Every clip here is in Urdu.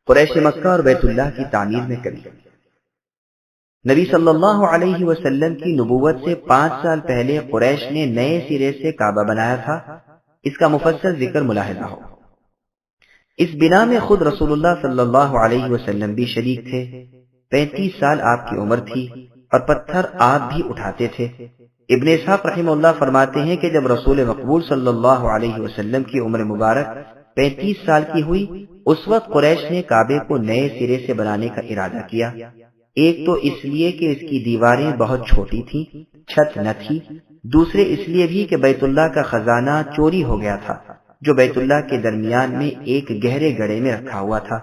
قریش مکہ اور بیت اللہ کی تعمیر میں کمی۔ نبی صلی اللہ علیہ وسلم کی نبوت سے 5 سال پہلے قریش نے نئے سرے سے کعبہ بنایا تھا، اس کا مفصل ذکر ملاحظہ ہو۔ اس بنا میں خود رسول اللہ صلی اللہ علیہ وسلم بھی شریک تھے۔ 35 سال آپ کی عمر تھی اور پتھر آپ بھی اٹھاتے تھے۔ ابن اسحاق رحمہ اللہ فرماتے ہیں کہ جب رسول مقبول صلی اللہ علیہ وسلم کی عمر مبارک 35 سال کی ہوئی، اس وقت قریش نے کعبے کو نئے سرے سے بنانے کا ارادہ کیا۔ ایک تو اس لیے کہ اس کی دیواریں بہت چھوٹی تھیں، چھت نہ تھی، دوسرے اس لیے بھی کہ بیت اللہ کا خزانہ چوری ہو گیا تھا جو بیت اللہ کے درمیان میں ایک گہرے گڑھے میں رکھا ہوا تھا۔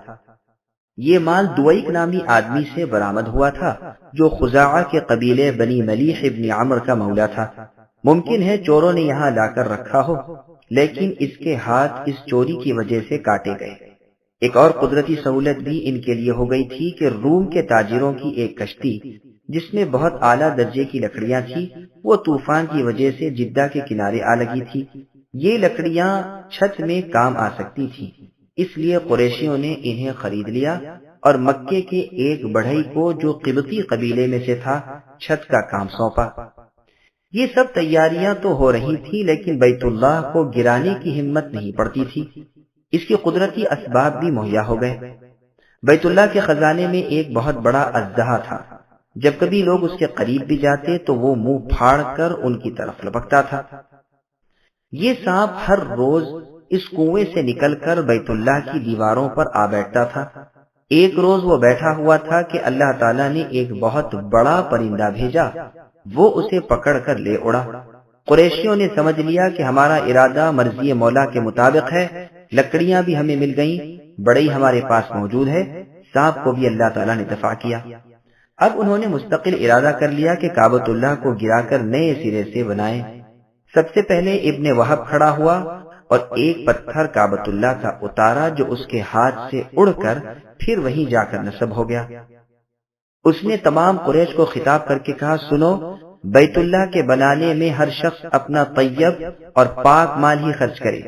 یہ مال دویق نامی آدمی سے برآمد ہوا تھا جو خزاعہ کے قبیلے بنی ملیح ابن عمر کا مولا تھا۔ ممکن ہے چوروں نے یہاں لا کر رکھا ہو، لیکن اس کے ہاتھ اس چوری کی وجہ سے کاٹے گئے۔ ایک اور قدرتی سہولت بھی ان کے لیے ہو گئی تھی کہ روم کے تاجروں کی ایک کشتی جس میں بہت اعلیٰ درجے کی لکڑیاں تھی، وہ طوفان کی وجہ سے جدہ کے کنارے آ لگی تھی۔ یہ لکڑیاں چھت میں کام آ سکتی تھیں، اس لیے قریشیوں نے انہیں خرید لیا اور مکے کے ایک بڑھئی کو جو قبطی قبیلے میں سے تھا چھت کا کام سونپا۔ یہ سب تیاریاں تو ہو رہی تھی، لیکن بیت اللہ کو گرانے کی ہمت نہیں پڑتی تھی۔ اس کی قدرتی اسباب بھی مہیا ہو گئے۔ بیت اللہ کے خزانے میں ایک بہت بڑا اژدہا تھا۔ جب کبھی لوگ اس کے قریب بھی جاتے تو وہ منہ پھاڑ کر ان کی طرف لپکتا تھا۔ یہ سانپ ہر روز اس کنویں سے نکل کر بیت اللہ کی دیواروں پر آ بیٹھتا تھا۔ ایک روز وہ بیٹھا ہوا تھا کہ اللہ تعالیٰ نے ایک بہت بڑا پرندہ بھیجا، وہ اسے پکڑ کر لے اڑا۔ قریشیوں نے سمجھ لیا کہ ہمارا ارادہ مرضی مولا کے مطابق ہے، لکڑیاں بھی ہمیں مل گئیں، بڑئی ہمارے پاس موجود ہے۔ سانپ کو بھی اللہ تعالیٰ نے دفع کیا۔ اب انہوں نے مستقل ارادہ کر لیا کہ کعبۃ اللہ کو گرا کر نئے سرے سے بنائیں۔ سب سے پہلے ابن وہب کھڑا ہوا اور ایک پتھر کعبۃ اللہ کا اتارا جو اس کے ہاتھ سے اڑ کر پھر وہیں جا کر نصب ہو گیا۔ اس نے تمام قریش کو خطاب کر کے کہا، سنو، بیت اللہ کے بنانے میں ہر شخص اپنا طیب اور پاک مال ہی خرچ کرے۔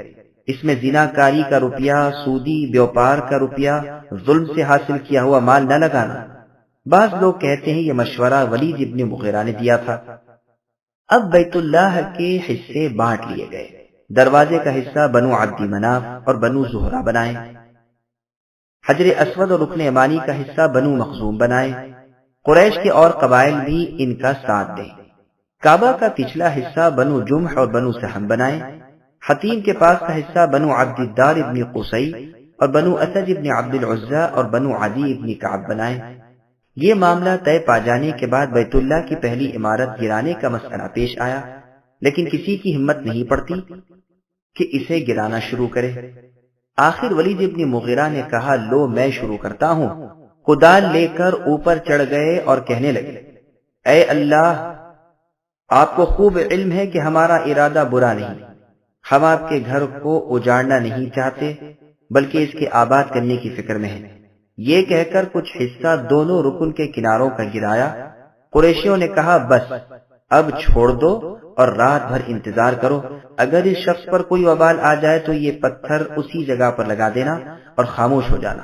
اس میں زنا کاری کا روپیہ، سودی بیوپار کا روپیہ، ظلم سے حاصل کیا ہوا مال نہ لگانا۔ بعض لوگ کہتے ہیں یہ مشورہ ولید ابن مغیرہ نے دیا تھا۔ اب بیت اللہ کے حصے بانٹ لیے گئے۔ دروازے کا حصہ بنو عبد مناف اور بنو زہرہ بنائے، حجر اسود اور رکن یمانی کا حصہ بنو مخزوم بنائے۔ قریش کے اور قبائل بھی ان کا ساتھ دیں۔ کعبہ کا پچھلا حصہ بنو جمح اور بنو سہم بنائے۔ حتیم کے پاس کا حصہ بنو عبد الدار ابن قصی اور بنو اسد ابن عبد العزہ اور بنو عدی ابن کعب بنائے۔ یہ معاملہ طے پا جانے کے بعد بیت اللہ کی پہلی عمارت گرانے کا مسئلہ پیش آیا، لیکن کسی کی ہمت نہیں پڑتی کہ اسے گرانا شروع کرے۔ آخر ولید ابن مغیرہ نے کہا، لو میں شروع کرتا ہوں۔ کدال لے کر اوپر چڑھ گئے اور کہنے لگے، اے اللہ، آپ کو خوب علم ہے کہ ہمارا ارادہ برا نہیں، ہم آپ کے گھر کو اجاڑنا نہیں چاہتے بلکہ اس کے آباد کرنے کی فکر میں ہیں۔ یہ کہہ کر کچھ حصہ دونوں رکن کے کناروں کا گرایا۔ قریشیوں نے کہا، بس اب چھوڑ دو اور رات بھر انتظار کرو، اگر اس شخص پر کوئی وبال آ جائے تو یہ پتھر اسی جگہ پر لگا دینا اور خاموش ہو جانا،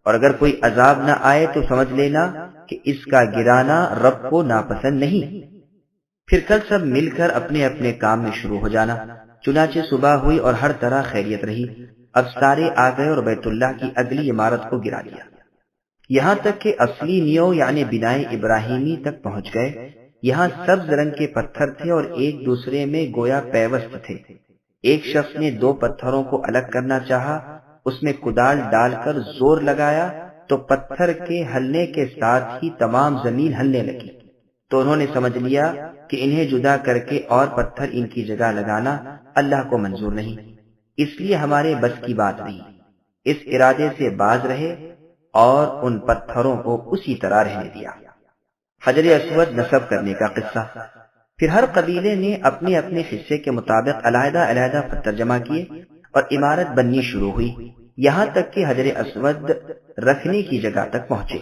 اور اگر کوئی عذاب نہ آئے تو سمجھ لینا کہ اس کا گرانا رب کو ناپسند نہیں، پھر کل سب مل کر اپنے اپنے کام میں شروع ہو جانا۔ چنانچہ صبح ہوئی اور ہر طرح خیریت رہی۔ اب سارے آ گئے اور بیت اللہ کی اگلی عمارت کو گرا دیا، یہاں تک کہ اصلی نیو یعنی بنائے ابراہیمی تک پہنچ گئے۔ یہاں سبز رنگ کے پتھر تھے اور ایک دوسرے میں گویا پیوست تھے۔ ایک شخص نے 2 پتھروں کو الگ کرنا چاہا، اس میں کدال ڈال کر زور لگایا تو پتھر کے ہلنے کے ساتھ ہی تمام زمین ہلنے لگی۔ تو انہوں نے سمجھ لیا کہ انہیں جدا کر کے اور پتھر ان کی جگہ لگانا اللہ کو منظور نہیں، اس لیے ہمارے بس کی بات نہیں۔ اس ارادے سے باز رہے اور ان پتھروں کو اسی طرح رہنے دیا۔ حجر اسود نصب کرنے کا قصہ۔ پھر ہر قبیلے نے اپنے اپنے حصے کے مطابق علیحدہ علیحدہ پتھر جمع کیے اور عمارت بننی شروع ہوئی، یہاں تک کہ حجر اسود رکھنے کی جگہ تک پہنچے۔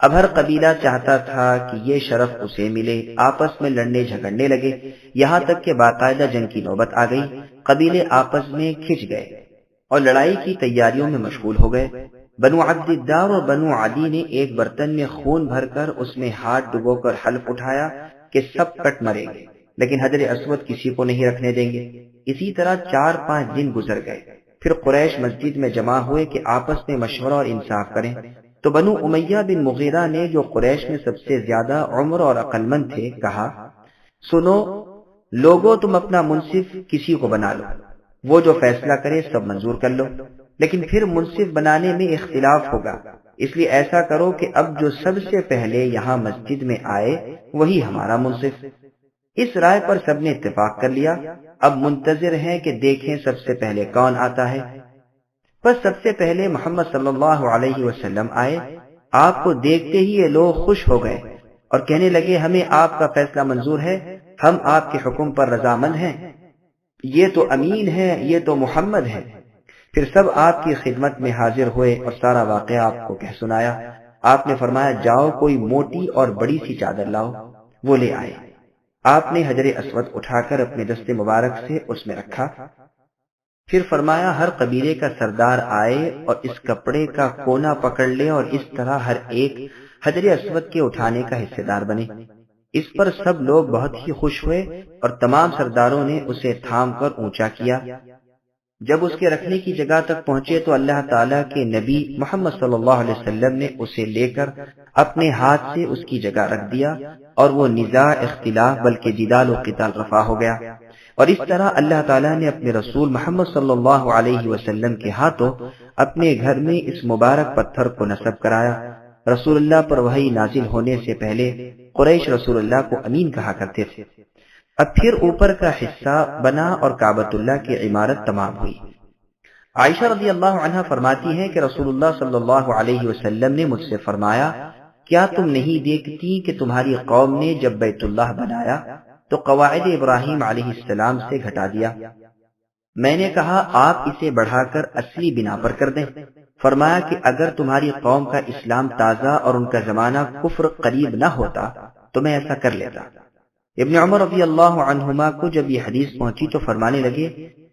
اب ہر قبیلہ چاہتا تھا کہ یہ شرف اسے ملے، آپس میں لڑنے جھگڑنے لگے، یہاں تک کہ باقاعدہ جنگ کی نوبت آ گئی۔ قبیلے آپس میں کھنچ گئے، اور لڑائی کی تیاریوں میں مشغول ہو گئے۔ بنو عبد الدار اور بنو عدی نے ایک برتن میں خون بھر کر اس میں ہاتھ ڈبو کر حلف اٹھایا کہ سب کٹ مریں گے، لیکن حجر اسود کسی کو نہیں رکھنے دیں گے۔ اسی طرح 4-5 دن گزر گئے۔ پھر قریش مسجد میں جمع ہوئے کہ آپس میں مشورہ اور انصاف کریں۔ تو بنو امیہ بن مغیرہ نے، جو قریش میں سب سے زیادہ عمر اور عقل مند تھے، کہا، سنو لوگوں، تم اپنا منصف کسی کو بنا لو، وہ جو فیصلہ کرے سب منظور کر لو، لیکن پھر منصف بنانے میں اختلاف ہوگا، اس لیے ایسا کرو کہ اب جو سب سے پہلے یہاں مسجد میں آئے وہی ہمارا منصف۔ اس رائے پر سب نے اتفاق کر لیا۔ اب منتظر ہیں کہ دیکھیں سب سے پہلے کون آتا ہے۔ بس سب سے پہلے محمد صلی اللہ علیہ وسلم آئے۔ آپ کو دیکھتے ہی یہ لوگ خوش ہو گئے اور کہنے لگے، ہمیں آپ کا فیصلہ منظور ہے، ہم آپ کے حکم پر رضامند ہیں، یہ تو امین ہے، یہ تو محمد ہے۔ پھر سب آپ کی خدمت میں حاضر ہوئے اور سارا واقعہ آپ کو کہہ سنایا۔ آپ نے فرمایا، جاؤ کوئی موٹی اور بڑی سی چادر لاؤ۔ وہ لے آئے۔ آپ نے حجر اسود اٹھا کر اپنے دست مبارک سے اس میں رکھا۔ پھر فرمایا، ہر قبیلے کا سردار آئے اور اس کپڑے کا کونا پکڑ لے اور اس طرح ہر ایک حجر اسود کے اٹھانے کا حصے دار بنے۔ اس پر سب لوگ بہت ہی خوش ہوئے اور تمام سرداروں نے اسے تھام کر اونچا کیا۔ جب اس کے رکھنے کی جگہ تک پہنچے تو اللہ تعالیٰ کے نبی محمد صلی اللہ علیہ وسلم نے اسے لے کر اپنے ہاتھ سے اس کی جگہ رکھ دیا اور وہ نزاع، اختلاف بلکہ جدال و قتال رفع ہو گیا۔ اور اس طرح اللہ تعالیٰ نے اپنے رسول محمد صلی اللہ علیہ وسلم کے ہاتھوں اپنے گھر میں اس مبارک پتھر کو نصب کرایا۔ رسول اللہ پر وحی نازل ہونے سے پہلے قریش رسول اللہ کو امین کہا کرتے تھے۔ اب پھر اوپر کا حصہ بنا اور کعبۃ اللہ کی عمارت تمام ہوئی۔ عائشہ رضی اللہ عنہا فرماتی ہیں کہ رسول اللہ صلی اللہ علیہ وسلم نے مجھ سے فرمایا، کیا تم نہیں دیکھتی کہ تمہاری قوم نے جب بیت اللہ بنایا تو قواعد ابراہیم علیہ السلام سے گھٹا دیا؟ میں نے کہا، آپ اسے بڑھا کر اصلی بنا پر کر دیں۔ فرمایا کہ اگر تمہاری قوم کا اسلام تازہ اور ان کا زمانہ کفر قریب نہ ہوتا تو میں ایسا کر لیتا۔ ابن عمر رضی اللہ عنہما کو جب یہ حدیث پہنچی تو فرمانے لگے،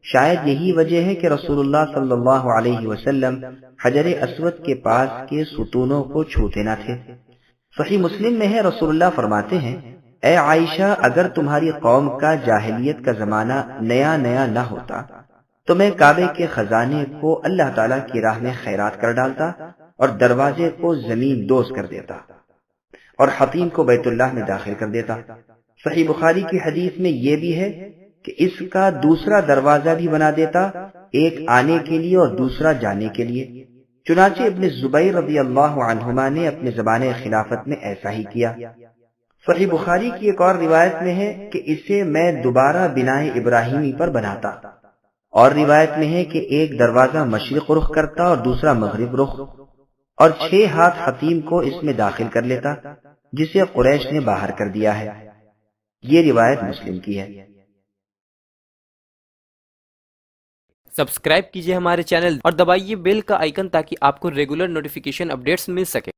شاید یہی وجہ ہے کہ رسول اللہ صلی اللہ علیہ وسلم حجر اسود کے پاس کے ستونوں کو چھوتے نہ تھے۔ صحیح مسلم میں ہے، رسول اللہ فرماتے ہیں، اے عائشہ، اگر تمہاری قوم کا جاہلیت کا زمانہ نیا نیا نہ ہوتا تو میں کعبے کے خزانے کو اللہ تعالیٰ کی راہ میں خیرات کر ڈالتا اور دروازے کو زمین دوز کر دیتا اور حتیم کو بیت اللہ میں داخل کر دیتا۔ صحیح بخاری کی حدیث میں یہ بھی ہے کہ اس کا دوسرا دروازہ بھی بنا دیتا، ایک آنے کے لیے اور دوسرا جانے کے لیے۔ چنانچہ ابن زبیر رضی اللہ عنہما نے اپنے زمانے خلافت میں ایسا ہی کیا۔ صحیح بخاری کی ایک اور روایت میں ہے کہ اسے میں دوبارہ بنائے ابراہیمی پر بناتا، اور روایت میں ہے کہ ایک دروازہ مشرق رخ کرتا اور دوسرا مغرب رخ، اور 6 ہاتھ حتیم کو اس میں داخل کر لیتا، جسے قریش نے باہر کر دیا ہے۔ یہ روایت مسلم کی ہے۔ سبسکرائب کیجئے ہمارے چینل اور دبائیے بیل کا آئیکن تاکہ آپ کو ریگولر نوٹیفیکیشن اپڈیٹس مل سکے۔